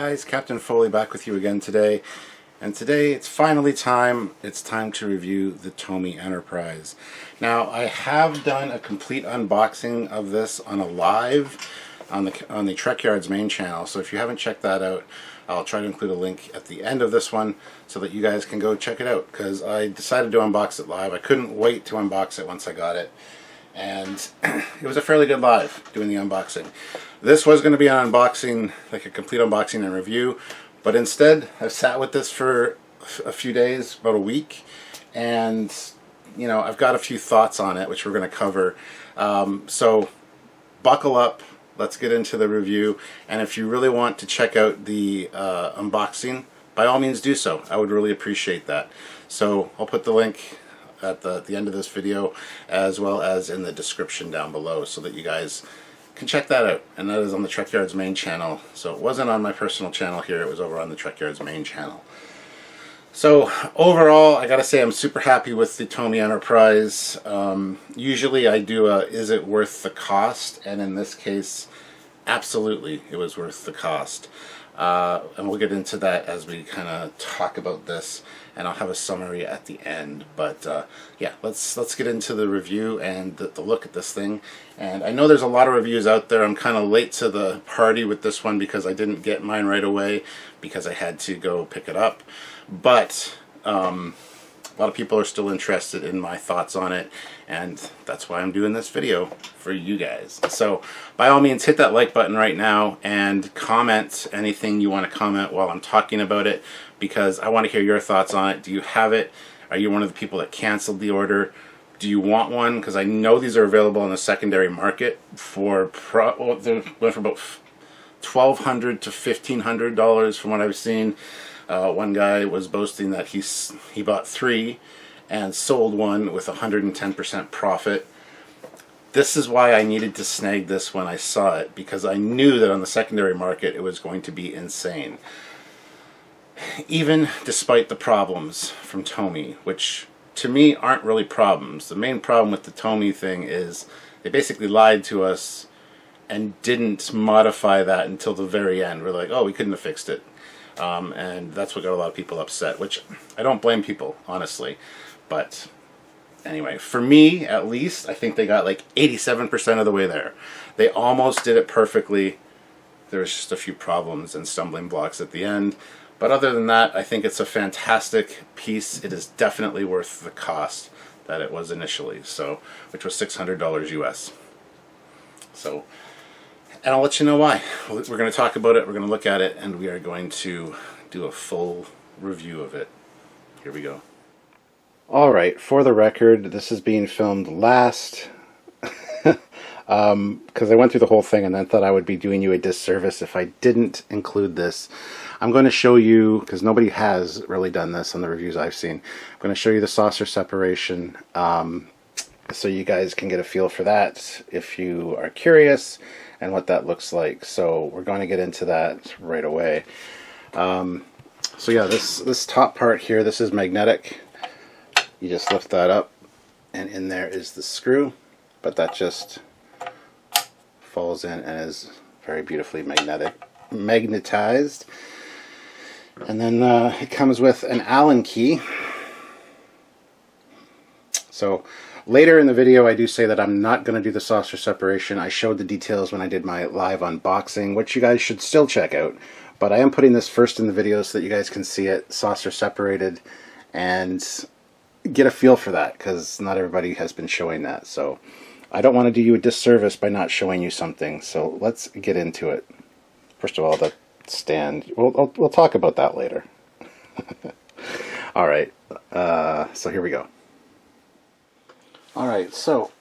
guys, Captain Foley back with you again today. And today it's finally time. It's time to review the TOMY Enterprise. Now I have done a complete unboxing of this on a live on the Trekyards main channel. So if you haven't checked that out, I'll try to include a link at the end of this one so that you guys can go check it out, because I decided to unbox it live. I couldn't wait to unbox it once I got it. And it was a fairly good live doing the unboxing. This was going to be an unboxing, like a complete unboxing and review, but instead I've sat with this for a few days, about a week, and you know, I've got a few thoughts on it which we're going to cover. So buckle up, let's get into the review, and if you really want to check out the unboxing, by all means do so. I would really appreciate that. So I'll put the link at the end of this video, as well as in the description down below, so that you guys can check that out. And that is on the Trekyards main channel. So it wasn't on my personal channel here, it was over on the Trekyards main channel. So overall, I gotta say I'm super happy with the TOMY Enterprise. Usually I do a is it worth the cost, and in this case absolutely it was worth the cost. And we'll get into that as we kind of talk about this, and I'll have a summary at the end. But yeah, let's get into the review and the look at this thing. And I know there's a lot of reviews out there. I'm kind of late to the party with this one because I didn't get mine right away because I had to go pick it up. But a lot of people are still interested in my thoughts on it, and that's why I'm doing this video for you guys. So by all means, hit that like button right now and comment anything you want to comment while I'm talking about it, because I want to hear your thoughts on it. Do you have it? Are you one of the people that canceled the order? Do you want one? Because I know these are available on the secondary market for they went for about $1,200 to $1,500 from what I've seen. One guy was boasting that he bought 3 and sold one with 110% profit. This is why I needed to snag this when I saw it, because I knew that on the secondary market it was going to be insane. Even despite the problems from TOMY, which to me aren't really problems. The main problem with the TOMY thing is they basically lied to us and didn't modify that until the very end. We're like, oh, we couldn't have fixed it. And that's what got a lot of people upset, which I don't blame people, honestly. But anyway, for me, at least, I think they got like 87% of the way there. They almost did it perfectly. There was just a few problems and stumbling blocks at the end. But other than that, I think it's a fantastic piece. It is definitely worth the cost that it was initially, so, which was $600 US. So, and I'll let you know why. We're going to talk about it, we're going to look at it, and we are going to do a full review of it. Here we go. Alright, for the record, this is being filmed last, because I went through the whole thing and then thought I would be doing you a disservice if I didn't include this. I'm going to show you, because nobody has really done this on the reviews I've seen, I'm going to show you the saucer separation, so you guys can get a feel for that if you are curious and what that looks like. So we're going to get into that right away. So yeah, this top part here, this is magnetic. You just lift that up and in there is the screw, but that just falls in and is very beautifully magnetized. And then it comes with an Allen key. So later in the video I do say that I'm not going to do the saucer separation. I showed the details when I did my live unboxing, which you guys should still check out. But I am putting this first in the video so that you guys can see it saucer separated and get a feel for that, because not everybody has been showing that. So I don't want to do you a disservice by not showing you something. So let's get into it. First of all, the stand. We'll talk about that later. Alright, so here we go. Alright, so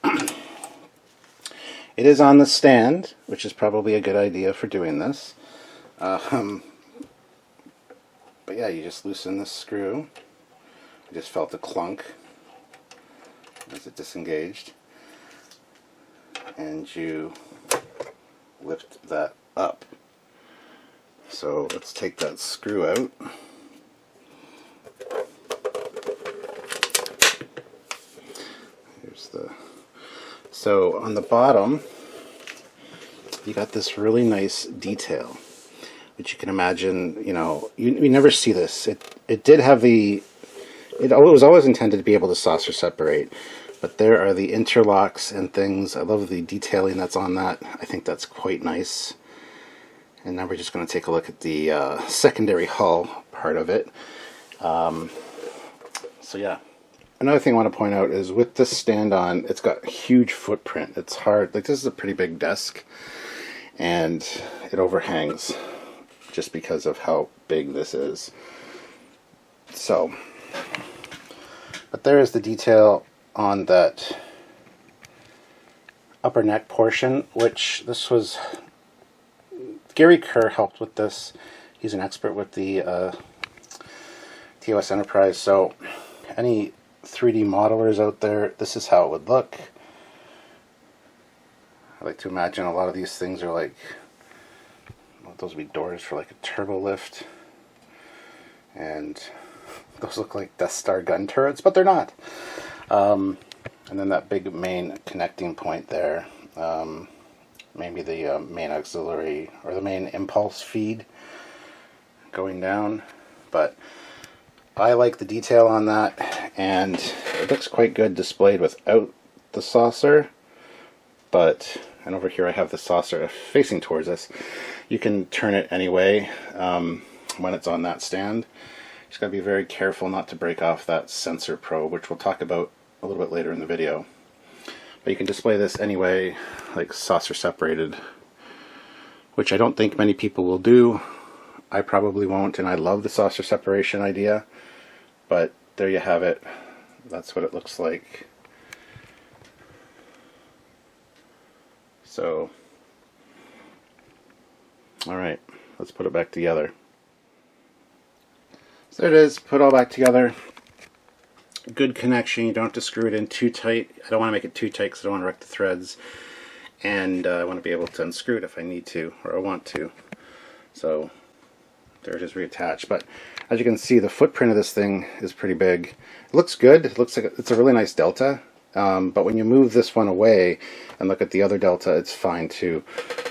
it is on the stand, which is probably a good idea for doing this. But yeah, you just loosen the screw. I just felt the clunk as it disengaged. And you lift that up. So let's take that screw out. Here's the... So on the bottom, you got this really nice detail. which you can imagine, you know, you never see this. It did have the, it was always intended to be able to saucer separate, but there are the interlocks and things. I love the detailing that's on that. I think that's quite nice. And now we're just going to take a look at the secondary hull part of it. So yeah. Another thing I want to point out is with this stand on, it's got a huge footprint. It's hard, like this is a pretty big desk, and it overhangs just because of how big this is. So, but there is the detail on that upper neck portion, which this was, Gary Kerr helped with this. He's an expert with the TOS Enterprise, so any 3D modelers out there, this is how it would look. I like to imagine a lot of these things are like, those would be doors for like a turbo lift, and those look like Death Star gun turrets, but they're not. And then that big main connecting point there, maybe the main auxiliary or the main impulse feed going down, but I like the detail on that, and it looks quite good displayed without the saucer. But, and over here I have the saucer facing towards us. You can turn it anyway when it's on that stand. Just gotta be very careful not to break off that sensor probe, which we'll talk about a little bit later in the video. But you can display this anyway, like saucer separated, which I don't think many people will do. I probably won't, and I love the saucer separation idea. But there you have it. That's what it looks like. So, alright, let's put it back together. So there it is, put it all back together. Good connection, you don't have to screw it in too tight. I don't want to make it too tight because I don't want to wreck the threads. And I want to be able to unscrew it if I need to, or I want to. So, there it is reattached. But as you can see, the footprint of this thing is pretty big. It looks good. It looks like it's a really nice delta. But when you move this one away and look at the other delta, it's fine too.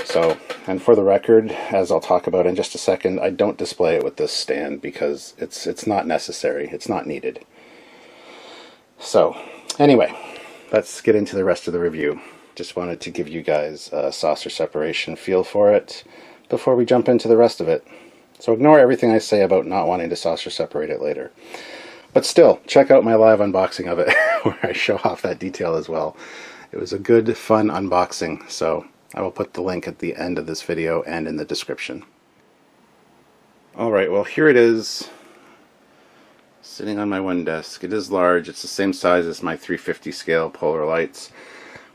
So, and for the record, as I'll talk about in just a second, I don't display it with this stand because it's not necessary. It's not needed. So, anyway, let's get into the rest of the review. Just wanted to give you guys a saucer separation feel for it before we jump into the rest of it. So ignore everything I say about not wanting to saucer separate it later. But still, check out my live unboxing of it, where I show off that detail as well. It was a good, fun unboxing, so I will put the link at the end of this video and in the description. Alright, well here it is, sitting on my one desk. It is large. It's the same size as my 350 scale polar lights,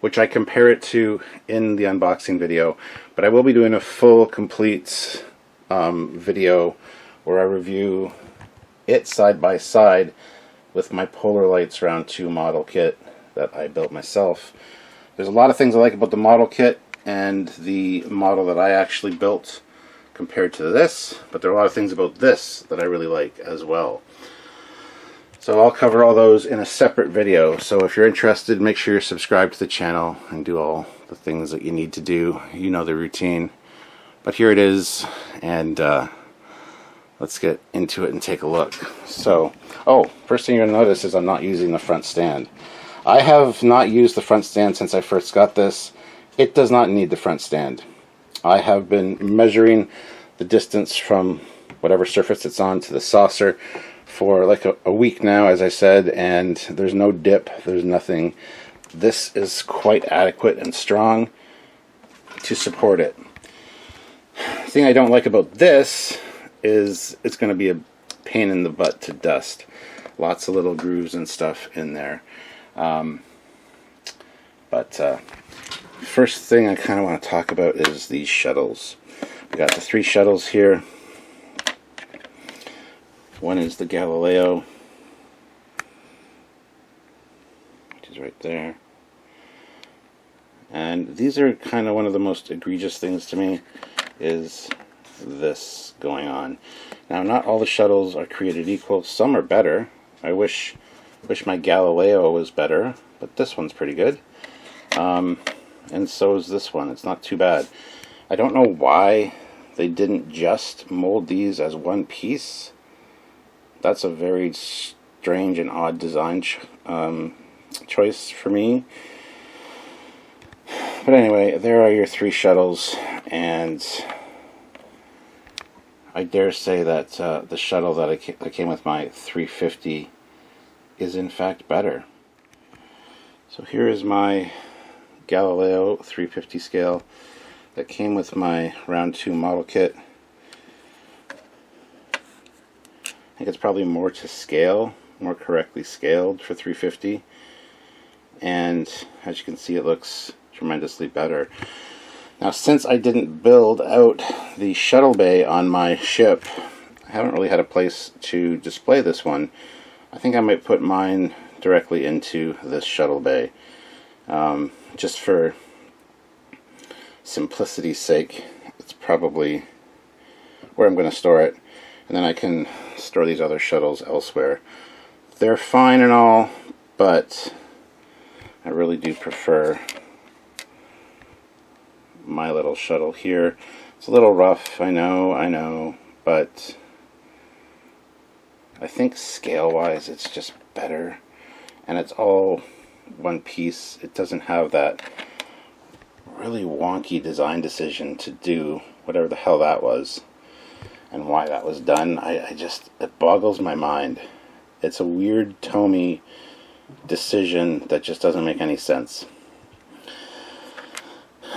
which I compare it to in the unboxing video, but I will be doing a full, complete video where I review it side by side with my Polar Lights Round 2 model kit that I built myself. There's a lot of things I like about the model kit and the model that I actually built compared to this, but there are a lot of things about this that I really like as well. So I'll cover all those in a separate video, so if you're interested, make sure you're subscribed to the channel and do all the things that you need to do. You know the routine. But here it is, and let's get into it and take a look. So, oh, first thing you're going to notice is I'm not using the front stand. I have not used the front stand since I first got this. It does not need the front stand. I have been measuring the distance from whatever surface it's on to the saucer for like a week now, as I said, and there's no dip, there's nothing. This is quite adequate and strong to support it. The thing I don't like about this is it's going to be a pain in the butt to dust. Lots of little grooves and stuff in there. First thing I kind of want to talk about is these shuttles. We got the 3 shuttles here. One is the Galileo, which is right there. And these are kind of one of the most egregious things to me, is this going on. Now, not all the shuttles are created equal. Some are better. I wish my Galileo was better, but this one's pretty good. And so is this one. It's not too bad. I don't know why they didn't just mold these as one piece. That's a very strange and odd design choice for me. But anyway, there are your 3 shuttles, and I dare say that the shuttle that came with my 350 is in fact better. So here is my Galileo 350 scale that came with my round 2 model kit. I think it's probably more to scale, more correctly scaled for 350, and as you can see, it looks tremendously better. Now, since I didn't build out the shuttle bay on my ship, I haven't really had a place to display this one. I think I might put mine directly into this shuttle bay, just for simplicity's sake. It's probably where I'm going to store it, and then I can store these other shuttles elsewhere. They're fine and all, but I really do prefer my little shuttle here. It's a little rough, I know, but I think scale-wise it's just better, and it's all one piece. It doesn't have that really wonky design decision to do whatever the hell that was and why that was done. It boggles my mind. It's a weird Tomy decision that just doesn't make any sense.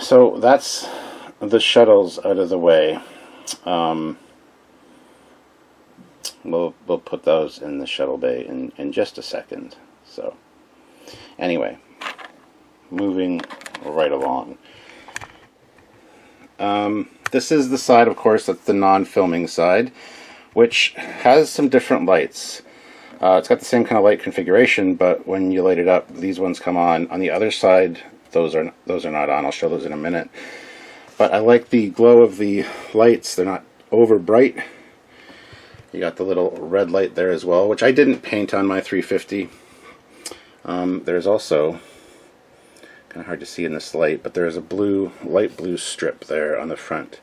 So that's the shuttles out of the way. We'll put those in the shuttle bay in just a second. So anyway, moving right along. This is the side, of course, that's the non-filming side, which has some different lights. It's got the same kind of light configuration, but when you light it up, these ones come on. On the other side, those are not on. I'll show those in a minute. But I like the glow of the lights. They're not over bright. You got the little red light there as well, which I didn't paint on my 350. There's also, kind of hard to see in this light, but there's a light blue strip there on the front,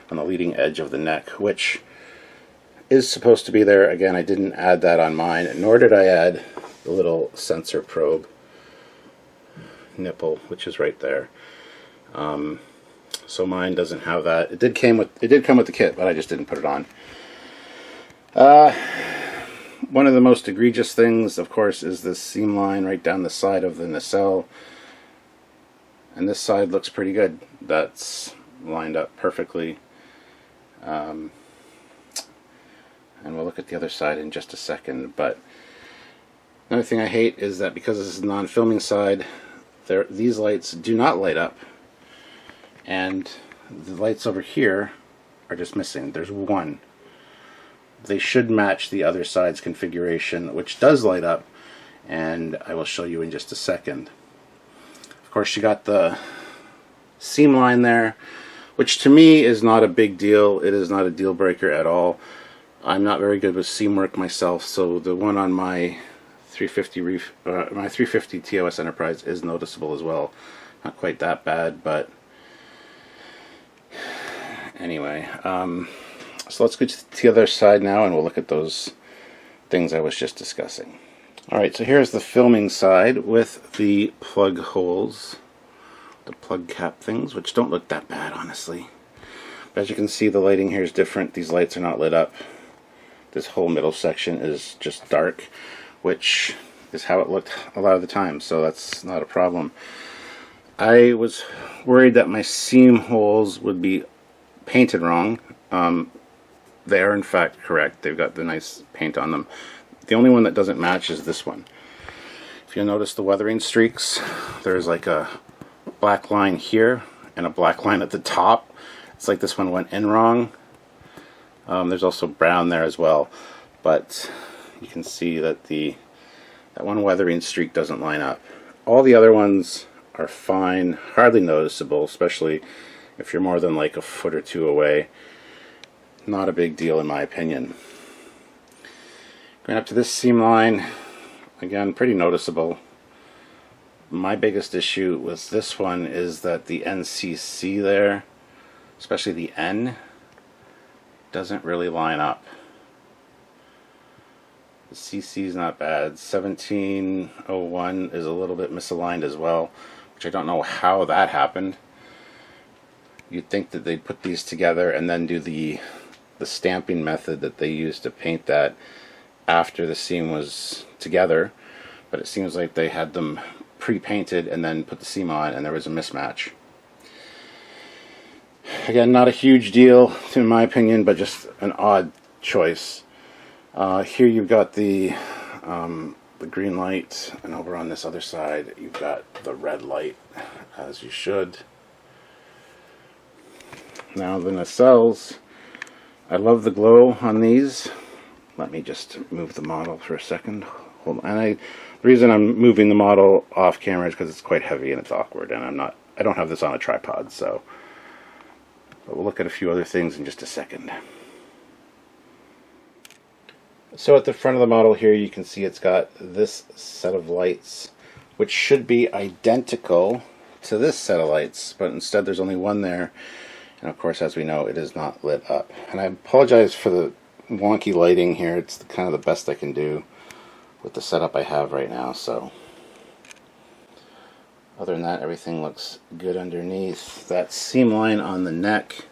on the leading edge of the neck, which is supposed to be there. Again, I didn't add that on mine, nor did I add the little sensor probe nipple, which is right there. So mine doesn't have that. It did come with the kit, but I just didn't put it on. One of the most egregious things, of course, is this seam line right down the side of the nacelle. And this side looks pretty good. That's lined up perfectly. And we'll look at the other side in just a second. But another thing I hate is that because this is the non-filming side, these lights do not light up. And the lights over here are just missing. There's one. They should match the other side's configuration, which does light up, and I will show you in just a second. Of course, you got the seam line there, which to me is not a big deal. It is not a deal breaker at all. I'm not very good with seam work myself, so the one on my 350 TOS Enterprise is noticeable as well. Not quite that bad, but anyway. So let's go to the other side now, and we'll look at those things I was just discussing. Alright, so here's the filming side with the plug holes, the plug cap things, which don't look that bad, honestly. But as you can see, the lighting here is different. These lights are not lit up. This whole middle section is just dark, which is how it looked a lot of the time, so that's not a problem. I was worried that my seam holes would be painted wrong. They are in fact correct. They've got the nice paint on them. The only one that doesn't match is this one. If you'll notice the weathering streaks, there's like a black line here and a black line at the top. It's like this one went in wrong. There's also brown there as well, but you can see that that one weathering streak doesn't line up. All the other ones are fine, hardly noticeable, especially if you're more than like a foot or two away. Not a big deal in my opinion. Going up to this seam line, again, pretty noticeable. My biggest issue with this one is that the NCC there, especially the N, doesn't really line up. The CC is not bad. 1701 is a little bit misaligned as well, which I don't know how that happened. You'd think that they'd put these together and then do the stamping method that they used to paint that after the seam was together, but it seems like they had them pre-painted and then put the seam on, and there was a mismatch. Again, not a huge deal in my opinion, but just an odd choice. Here you've got the green light, and over on this other side you've got the red light, as you should. Now the nacelles, I love the glow on these. Let me just move the model for a second. Hold on. And the reason I'm moving the model off camera is because it's quite heavy and it's awkward, and I don't have this on a tripod, so. But we'll look at a few other things in just a second. So at the front of the model here, you can see it's got this set of lights, which should be identical to this set of lights, but instead there's only one there. And of course, as we know, it is not lit up. And I apologize for the wonky lighting here. It's kind of the best I can do with the setup I have right now. So other than that, everything looks good underneath. That seam line on the neck,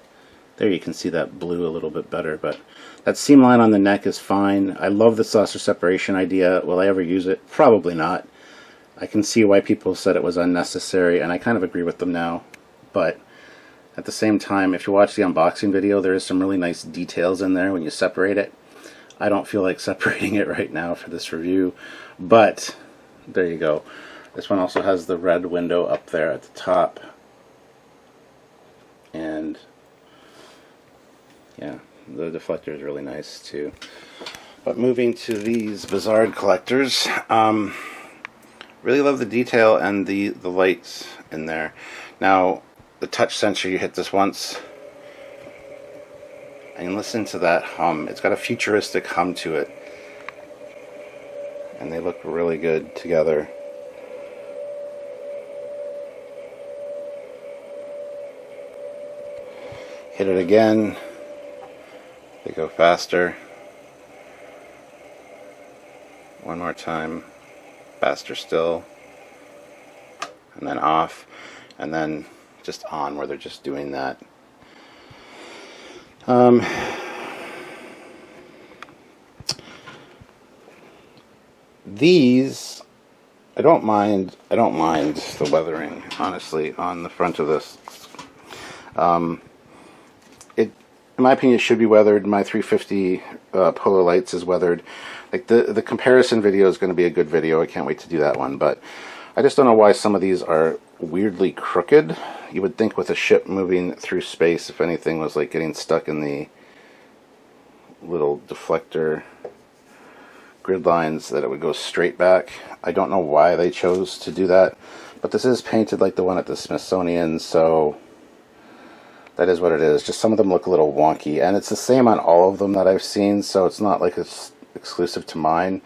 there you can see that blue a little bit better, but that seam line on the neck is fine. I love the saucer separation idea. Will I ever use it? Probably not. I can see why people said it was unnecessary, and I kind of agree with them now. But at the same time, if you watch the unboxing video, there is some really nice details in there when you separate it. I don't feel like separating it right now for this review, but there you go. This one also has the red window up there at the top. And yeah, the deflector is really nice too. But moving to these Bizarre collectors, really love the detail and the lights in there. Now, the touch sensor, you hit this once and listen to that hum. It's got a futuristic hum to it, and they look really good together. Hit it again, they go faster. One more time, faster still, and then off, and then just on, where they're just doing that. These, I don't mind the weathering, honestly, on the front of this. In my opinion, it should be weathered. My 350 Polar Lights is weathered. Like the comparison video is going to be a good video. I can't wait to do that one. But I just don't know why some of these are weirdly crooked. You would think with a ship moving through space, if anything was like getting stuck in the little deflector grid lines, that it would go straight back. I don't know why they chose to do that. But this is painted like the one at the Smithsonian, so that is what it is. Just some of them look a little wonky, and it's the same on all of them that I've seen, so it's not like it's exclusive to mine.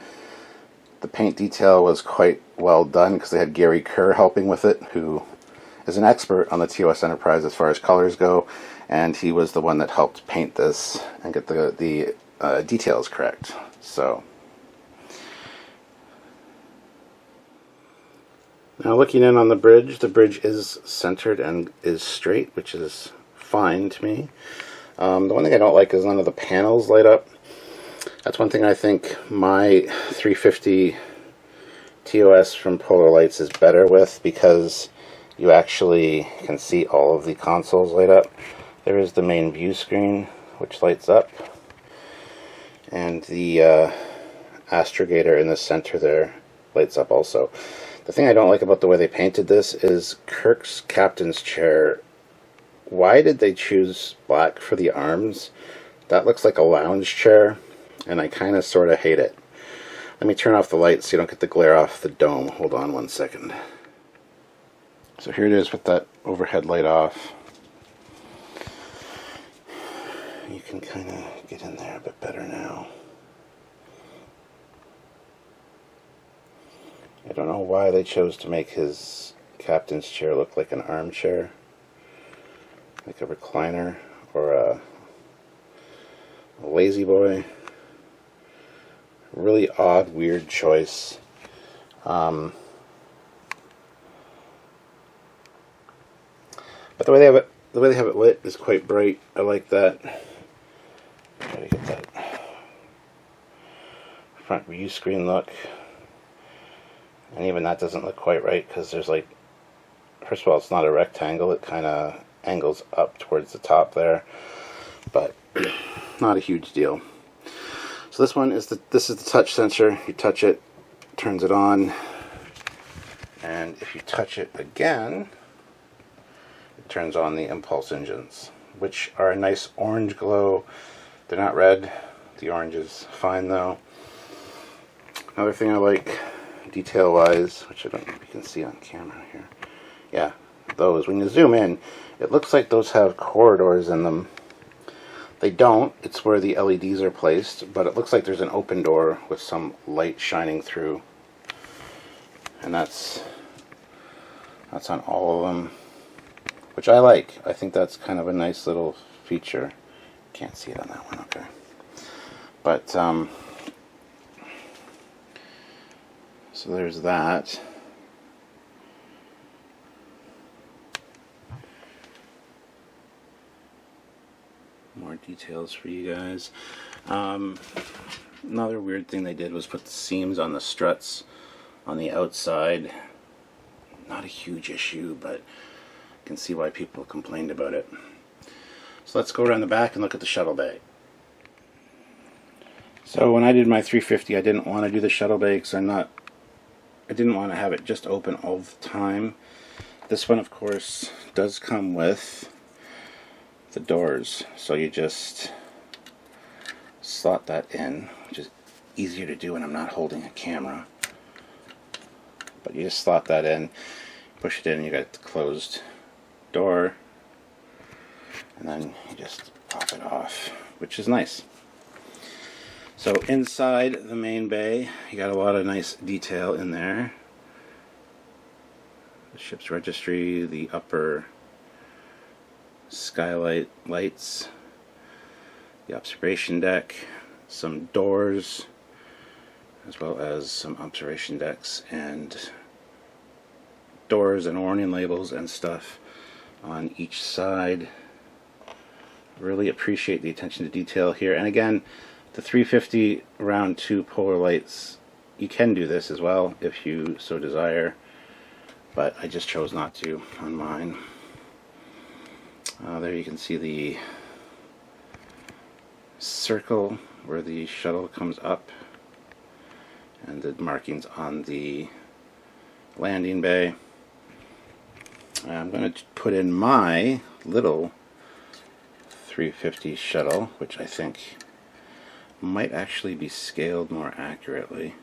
The paint detail was quite well done because they had Gary Kerr helping with it, who is an expert on the TOS Enterprise as far as colors go, and he was the one that helped paint this and get the details correct. So now looking in on the bridge is centered and is straight, which is fine to me. The one thing I don't like is none of the panels light up. That's one thing I think my 350 TOS from Polar Lights is better with, because you actually can see all of the consoles light up. There is the main view screen, which lights up, and the astrogator in the center there lights up also. The thing I don't like about the way they painted this is Kirk's captain's chair. Why did they choose black for the arms? That looks like a lounge chair, and I kind of sort of hate it. Let me turn off the lights so you don't get the glare off the dome. Hold on one second. So here it is with that overhead light off. You can kind of get in there a bit better now. I don't know why they chose to make his captain's chair look like an armchair, like a recliner or a Lazy Boy. Really odd, weird choice. But the way they have it lit is quite bright. I like that. Try to get that front view screen look. And even that doesn't look quite right because there's like, first of all, it's not a rectangle. It kind of angles up towards the top there, but not a huge deal. So this one is this is the touch sensor. You touch it, turns it on, and if you touch it again, it turns on the impulse engines, which are a nice orange glow. They're not red. The orange is fine though. Another thing I like, detail-wise, which I don't know if you can see on camera here. Yeah, those. When you zoom in, it looks like those have corridors in them. They don't. It's where the LEDs are placed, but it looks like there's an open door with some light shining through. And that's on all of them, which I like. I think that's kind of a nice little feature. Can't see it on that one, okay. But, so there's that. More details for you guys. Another weird thing they did was put the seams on the struts on the outside. Not a huge issue, but you can see why people complained about it. So let's go around the back and look at the shuttle bay. So when I did my 350, I didn't want to do the shuttle bay because I didn't want to have it just open all the time. This one, of course, does come with the doors, so you just slot that in, which is easier to do when I'm not holding a camera. But you just slot that in, push it in, and you got the closed door, and then you just pop it off, which is nice. So inside the main bay, you got a lot of nice detail in there. The ship's registry, the upper skylight lights, the observation deck, some doors, as well as some observation decks and doors and warning labels and stuff on each side. Really appreciate the attention to detail here. And again, the 350 round 2 polar lights, you can do this as well if you so desire, but I just chose not to on mine. There you can see the circle where the shuttle comes up and the markings on the landing bay. I'm going to put in my little 350 shuttle, which I think might actually be scaled more accurately.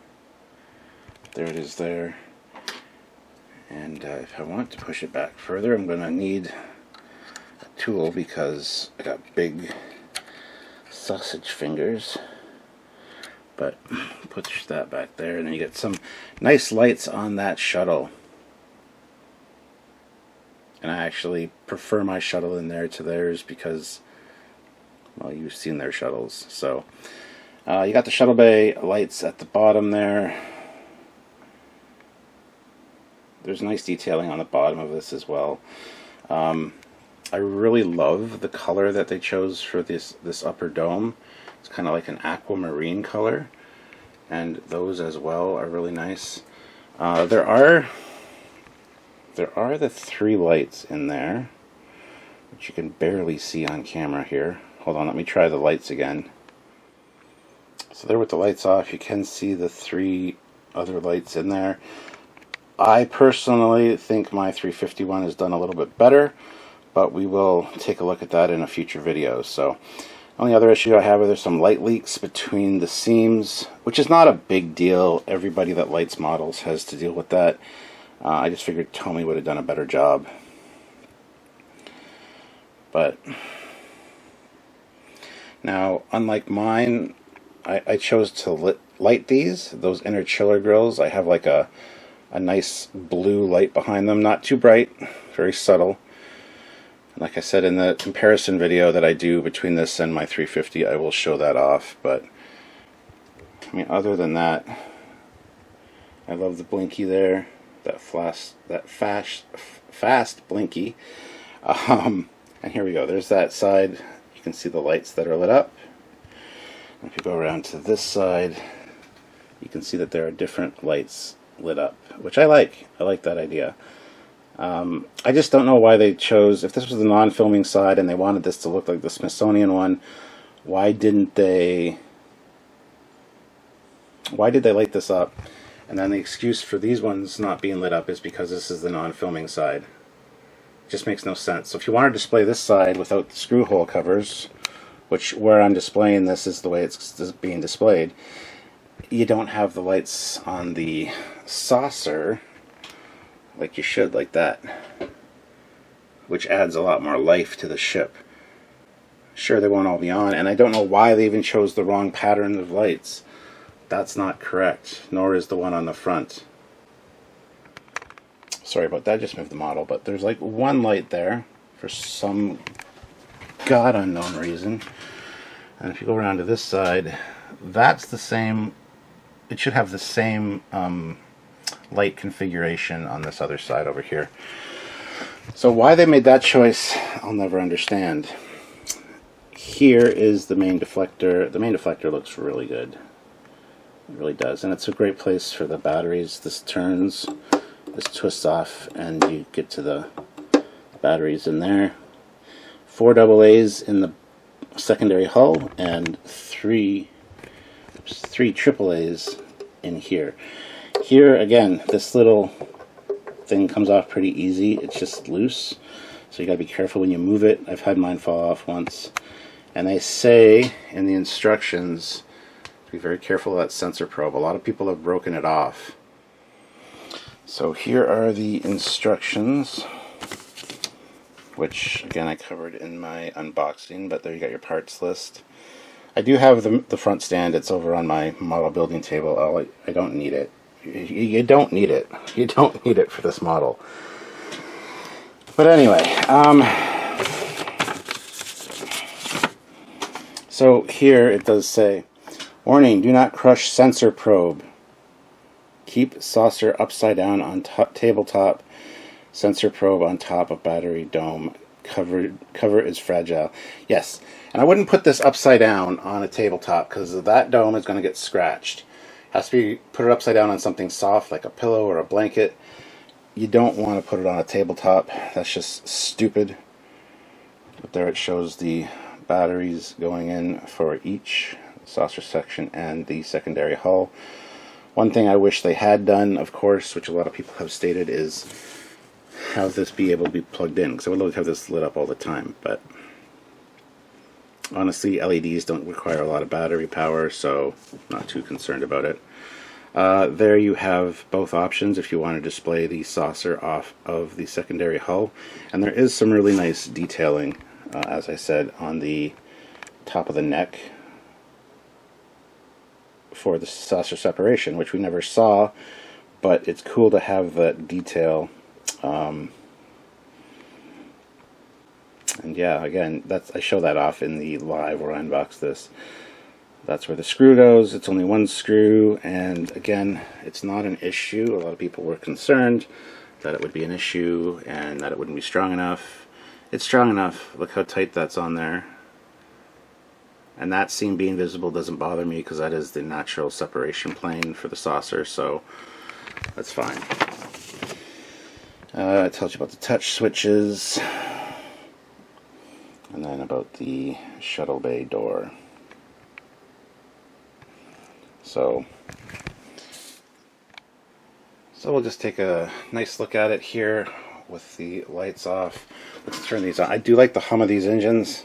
There it is there. And if I want to push it back further, I'm going to need a tool because I got big sausage fingers. But push that back there, and then you get some nice lights on that shuttle. And I actually prefer my shuttle in there to theirs because, well, you've seen their shuttles. So you got the shuttle bay lights at the bottom there. There's nice detailing on the bottom of this as well. I really love the color that they chose for this upper dome. It's kind of like an aquamarine color, and those as well are really nice. There are the 3 lights in there, which you can barely see on camera here. Hold on, let me try the lights again. So there with the lights off, you can see the 3 other lights in there. I personally think my 351 is done a little bit better, but we will take a look at that in a future video. So, only other issue I have are there's some light leaks between the seams, which is not a big deal. Everybody that lights models has to deal with that. I just figured Tomy would have done a better job. But now, unlike mine, I chose to light those inner chiller grills. I have like a nice blue light behind them, not too bright, very subtle. Like I said, in the comparison video that I do between this and my 350, I will show that off. But I mean, other than that, I love the blinky there, that fast blinky. And here we go. There's that side. You can see the lights that are lit up. And if you go around to this side, you can see that there are different lights lit up, which I like. I like that idea. I just don't know why they chose, if this was the non-filming side and they wanted this to look like the Smithsonian one, why did they light this up? And then the excuse for these ones not being lit up is because this is the non-filming side. It just makes no sense. So if you want to display this side without the screw hole covers, which where I'm displaying this is the way it's being displayed, you don't have the lights on the saucer like you should, like that, which adds a lot more life to the ship. Sure, they won't all be on, and I don't know why they even chose the wrong pattern of lights. That's not correct, nor is the one on the front. Sorry about that, I just moved the model, but there's like one light there for some god unknown reason. And if you go around to this side, that's the same, it should have the same light configuration on this other side over here. So why they made that choice, I'll never understand. Here is the main deflector. The main deflector looks really good. It really does, and it's a great place for the batteries. This turns, this twists off, and you get to the batteries in there. 4 AA's in the secondary hull, and 3 AA's in here. Here, again, this little thing comes off pretty easy. It's just loose, so you gotta be careful when you move it. I've had mine fall off once. And they say in the instructions, be very careful of that sensor probe. A lot of people have broken it off. So here are the instructions, which again I covered in my unboxing, but there you got your parts list. I do have the front stand. It's over on my model building table. I don't need it. You don't need it. You don't need it for this model. But anyway, so here it does say, warning, do not crush sensor probe. Keep saucer upside down on tabletop. Sensor probe on top of battery dome. Cover is fragile. Yes, and I wouldn't put this upside down on a tabletop because that dome is going to get scratched. Has to be put it upside down on something soft like a pillow or a blanket. You don't want to put it on a tabletop. That's just stupid. But there it shows the batteries going in for each saucer section and the secondary hull. One thing I wish they had done, of course, which a lot of people have stated, is have this be able to be plugged in, because I would love to have this lit up all the time, but honestly LEDs don't require a lot of battery power, so I'm not too concerned about it. There you have both options if you want to display the saucer off of the secondary hull, and there is some really nice detailing, as I said, on the top of the neck for the saucer separation, which we never saw, but it's cool to have that detail. And yeah, again, I show that off in the live where I unbox this. That's where the screw goes. It's only one screw, and again, it's not an issue. A lot of people were concerned that it would be an issue and that it wouldn't be strong enough. It's strong enough. Look how tight that's on there. And that seam being visible doesn't bother me because that is the natural separation plane for the saucer, so that's fine. It tells you about the touch switches, and then about the shuttle bay door. So we'll just take a nice look at it here with the lights off. Let's turn these on. I do like the hum of these engines.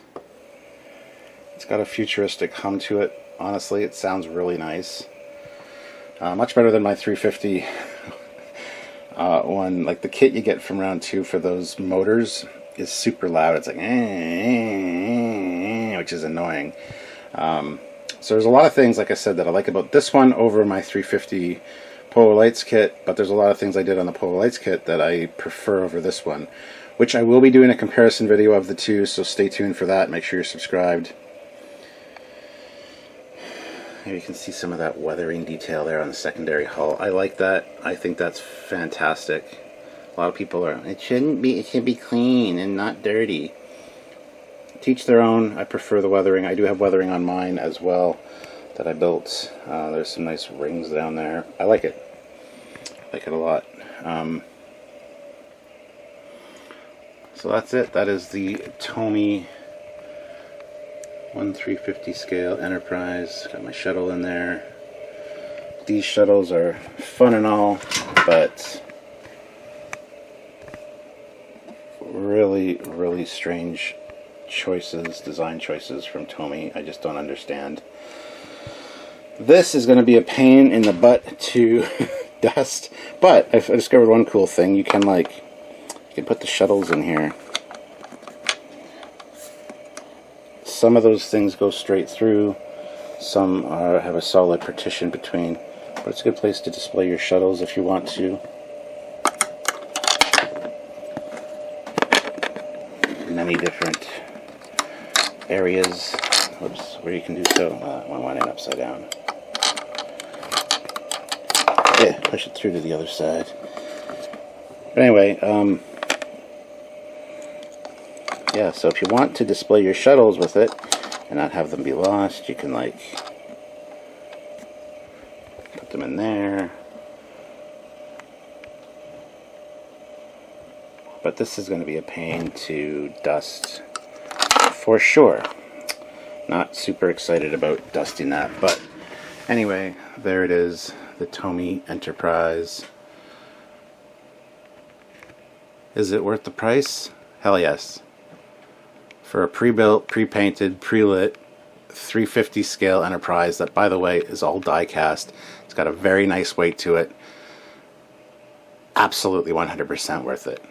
It's got a futuristic hum to it. Honestly, it sounds really nice. Much better than my 350 one. Like the kit you get from round 2 for those motors is super loud. It's like, which is annoying. So there's a lot of things, like I said, that I like about this one over my 350 Polar Lights kit, but there's a lot of things I did on the Polar Lights kit that I prefer over this one. which I will be doing a comparison video of the two, so stay tuned for that. Make sure you're subscribed. Here you can see some of that weathering detail there on the secondary hull. I like that. I think that's fantastic. A lot of people are, it should be clean and not dirty. Teach their own. I prefer the weathering. I do have weathering on mine as well that I built. There's some nice rings down there. I like it. I like it a lot. So that's it. That is the TOMY 1/350 scale Enterprise. Got my shuttle in there. These shuttles are fun and all, but really strange choices, design choices from TOMY. I just don't understand. This is going to be a pain in the butt to dust, but I discovered one cool thing. You can put the shuttles in here. Some of those things go straight through, some have a solid partition between, but it's a good place to display your shuttles if you want to. Many different areas, whoops, where you can do so. I went in upside down. Yeah, push it through to the other side. But anyway, yeah, so if you want to display your shuttles with it and not have them be lost, you can put them in there. But this is going to be a pain to dust for sure. Not super excited about dusting that, but anyway, there it is, the TOMY Enterprise. Is it worth the price? Hell yes. For a pre-built, pre-painted, pre-lit 350 scale Enterprise that, by the way, is all die cast. It's got a very nice weight to it. Absolutely 100% worth it.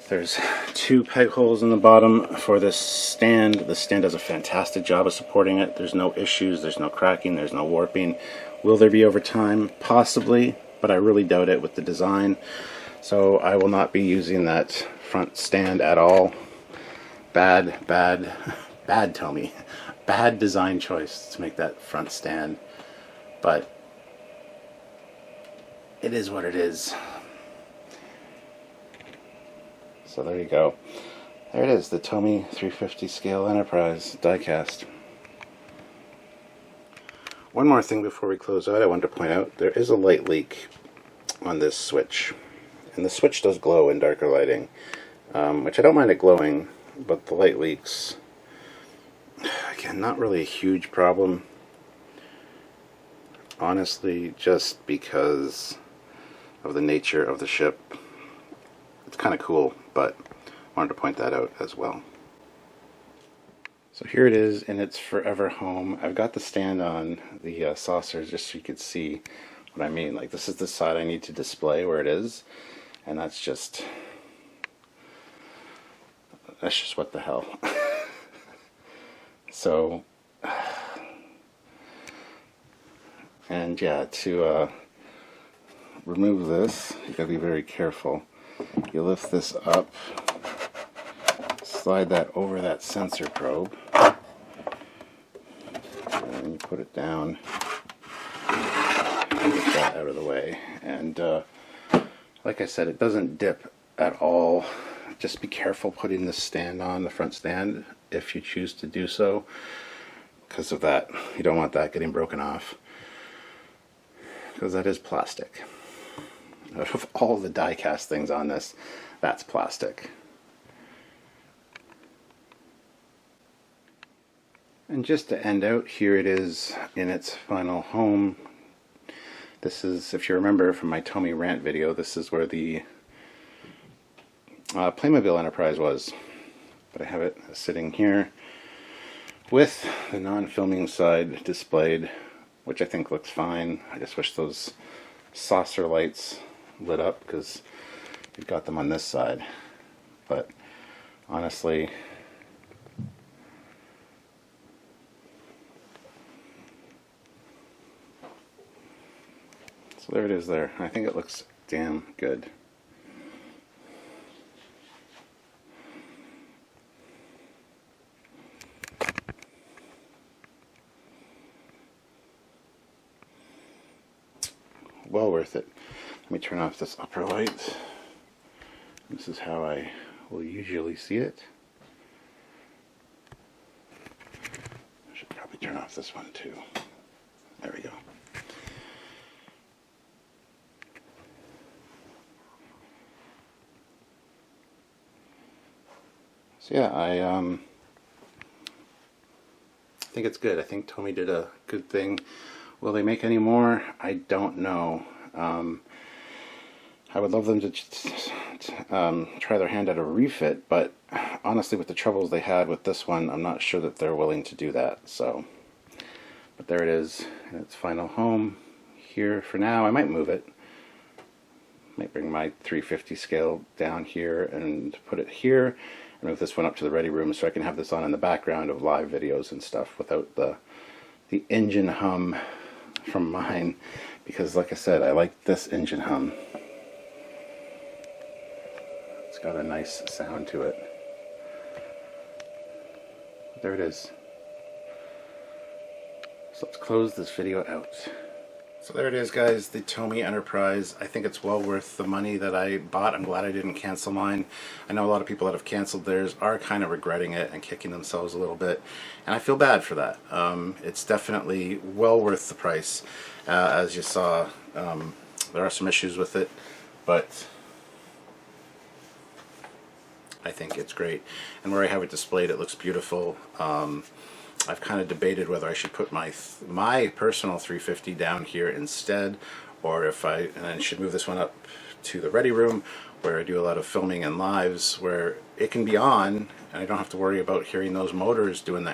There's 2 peg holes in the bottom for this stand. The stand does a fantastic job of supporting it. There's no issues, there's no cracking, there's no warping. Will there be over time? Possibly, but I really doubt it with the design. So I will not be using that front stand at all. Bad TOMY. Bad design choice to make that front stand. But it is what it is. So there you go. There it is, the TOMY 350 scale Enterprise diecast. One more thing before we close out, I wanted to point out there is a light leak on this switch. And the switch does glow in darker lighting, which I don't mind it glowing, but the light leaks, again, not really a huge problem. Honestly, just because of the nature of the ship. It's kind of cool, but I wanted to point that out as well. So here it is in its forever home. I've got the stand on the saucer just so you could see what I mean. Like, this is the side I need to display where it is, and that's just what the hell. So, and yeah, to remove this, you gotta be very careful. You lift this up, slide that over that sensor probe, and then you put it down, and get that out of the way. And like I said, it doesn't dip at all. Just be careful putting this stand on, the front stand, if you choose to do so, because of that. You don't want that getting broken off, because that is plastic. Out of all the die cast things on this, that's plastic. And just to end out, here it is in its final home. This is, if you remember from my TOMY rant video, this is where the Playmobil Enterprise was. But I have it sitting here with the non-filming side displayed, which I think looks fine. I just wish those saucer lights lit up, because you've got them on this side. But honestly, so there it is there. I think it looks damn good. well worth it. Let me turn off this upper light. This is how I will usually see it. I should probably turn off this one too. There we go. So yeah, I think it's good. I think Tomy did a good thing. Will they make any more? I don't know. I would love them to try their hand at a refit, but honestly, with the troubles they had with this one, I'm not sure that they're willing to do that. So, but there it is in its final home here for now. I might move it. Might bring my 350 scale down here and put it here, and move this one up to the ready room so I can have this on in the background of live videos and stuff without the engine hum from mine, because like I said, I like this engine hum. It's got a nice sound to it. There it is. So let's close this video out. So there it is, guys, the Tomy Enterprise. I think it's well worth the money that I bought. I'm glad I didn't cancel mine. I know a lot of people that have canceled theirs are kind of regretting it and kicking themselves a little bit, and I feel bad for that. It's definitely well worth the price. As you saw, there are some issues with it, but I think it's great. And where I have it displayed, it looks beautiful. I've kind of debated whether I should put my personal 350 down here instead, or if I should move this one up to the ready room where I do a lot of filming and lives where it can be on and I don't have to worry about hearing those motors doing the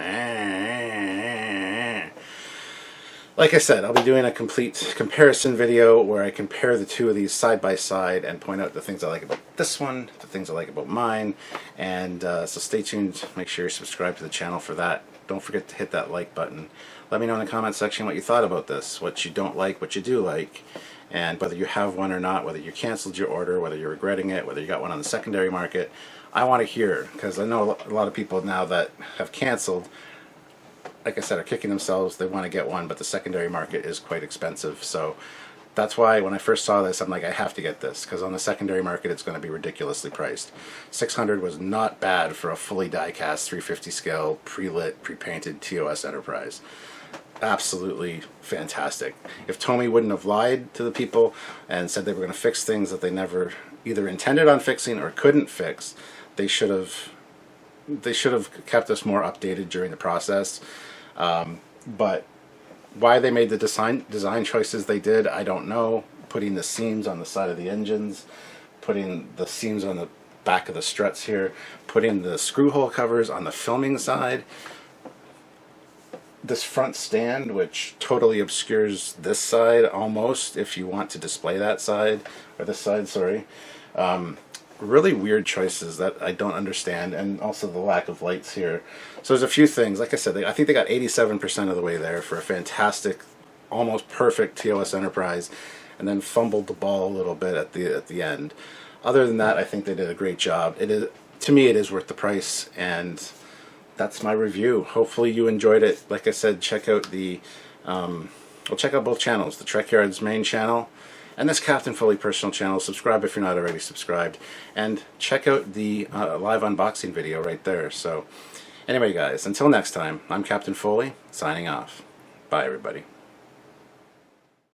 Like I said, I'll be doing a complete comparison video where I compare the two of these side by side and point out the things I like about this one, the things I like about mine, and so stay tuned. Make sure you subscribe to the channel for that. Don't forget to hit that like button. Let me know in the comment section what you thought about this, what you don't like, what you do like, and whether you have one or not, whether you canceled your order, whether you're regretting it, whether you got one on the secondary market. I want to hear, because I know a lot of people now that have canceled, like I said, are kicking themselves. They want to get one, but the secondary market is quite expensive. So that's why when I first saw this, I'm like, I have to get this, because on the secondary market it's going to be ridiculously priced. $600 was not bad for a fully die-cast 350 scale, pre-lit, pre-painted TOS Enterprise. Absolutely fantastic. If Tomy wouldn't have lied to the people and said they were going to fix things that they never either intended on fixing or couldn't fix, they should have kept us more updated during the process. But why they made the design choices they did, I don't know. Putting the seams on the side of the engines, putting the seams on the back of the struts here, putting the screw hole covers on the filming side, this front stand which totally obscures this side almost if you want to display that side, or this side, sorry. Really weird choices that I don't understand, and also the lack of lights here. So there's a few things. Like I said, I think they got 87% of the way there for a fantastic, almost perfect TOS Enterprise, and then fumbled the ball a little bit at the end. Other than that, I think they did a great job. To me, it is worth the price, and that's my review. Hopefully you enjoyed it. Like I said, check out check out both channels, the Trekyards main channel and this Captain Foley personal channel. Subscribe if you're not already subscribed, and check out the live unboxing video right there. So anyway, guys, until next time, I'm Captain Foley, signing off. Bye, everybody.